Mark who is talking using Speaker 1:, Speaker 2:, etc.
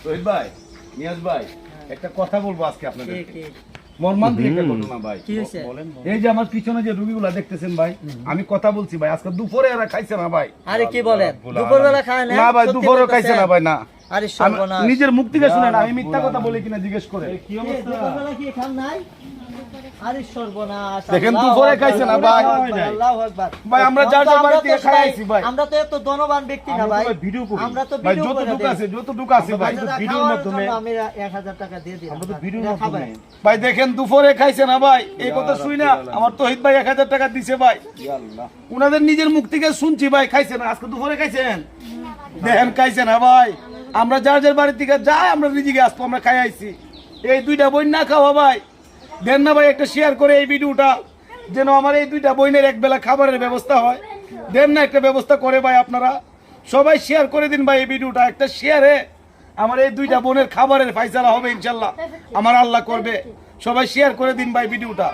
Speaker 1: রোহিত ভাই, নিয়াজ ভাই, একটা কথা বলবো আজকে আপনাদেরকে। মর্মান্তিক একটা ঘটনা ভাই। এই যে আমার পিছনে যে রোগীগুলা দেখতেছেন ভাই, আমি কথা বলছি ভাই, আজকে দুপুরে এরা খাইছে না ভাই।
Speaker 2: আরে কি বলেন, দুপুরবেলা খায় না?
Speaker 1: না ভাই, দুপুরে খাইছে না ভাই, না।
Speaker 2: আরে সর্বনাশ,
Speaker 1: নিজের মুখ থেকে শুনেন, আমি মিথ্যা কথা বলি কিনা জিজ্ঞেস করে।
Speaker 2: কি অবস্থা? দুপুরবেলা কি খান নাই? আরে সর্বনাশ,
Speaker 1: দেখেন দুপুরে খাইছে না ভাই।
Speaker 2: আল্লাহু আকবার।
Speaker 1: ভাই আমরা যার যার বাড়ি থেকে খাই আইছি ভাই।
Speaker 2: আমরা তো এত ধনবান ব্যক্তি না ভাই।
Speaker 1: ভিডিও করি।
Speaker 2: আমরা তো
Speaker 1: ভাই
Speaker 2: ভিডিও করে
Speaker 1: যতটুকু
Speaker 2: দেই।
Speaker 1: আছে, যতটুকু আছে ভাই,
Speaker 2: ভিডিওর মাধ্যমে আমি 1000 টাকা দিয়ে দিই।
Speaker 1: আমরা তো ভিডিওর মাধ্যমে। ভাই দেখেন দুপুরে খাইছে না ভাই, এই কথা শুই না আমার তহিদ ভাই 1000 টাকা দিছে ভাই। ইয়া আল্লাহ, উনাদের নিজের মুখ থেকে শুনছি ভাই, খাইছে না আজকে দুপুরে খাইছেন। দেখেন খাইছে না ভাই, আমরা যার যার বাড়ি থেকে যাই, আমরা নিজেকে আসবো, আমরা খাই আইছি। এই দুইটা বই না খাওয়া ভাই, দেন না ভাই একটা শেয়ার করে এই ভিডিওটা, যেন আমার এই দুইটা বইনের এক বেলা খাবারের ব্যবস্থা হয়। দেন না একটা ব্যবস্থা করে ভাই, আপনারা সবাই শেয়ার করে দিন ভাই এই ভিডিওটা। একটা শেয়ারে আমার এই দুইটা বোনের খাবারের ফাইসালা হবে ইনশাল্লাহ, আমার আল্লাহ করবে। সবাই শেয়ার করে দিন ভাই ভিডিওটা।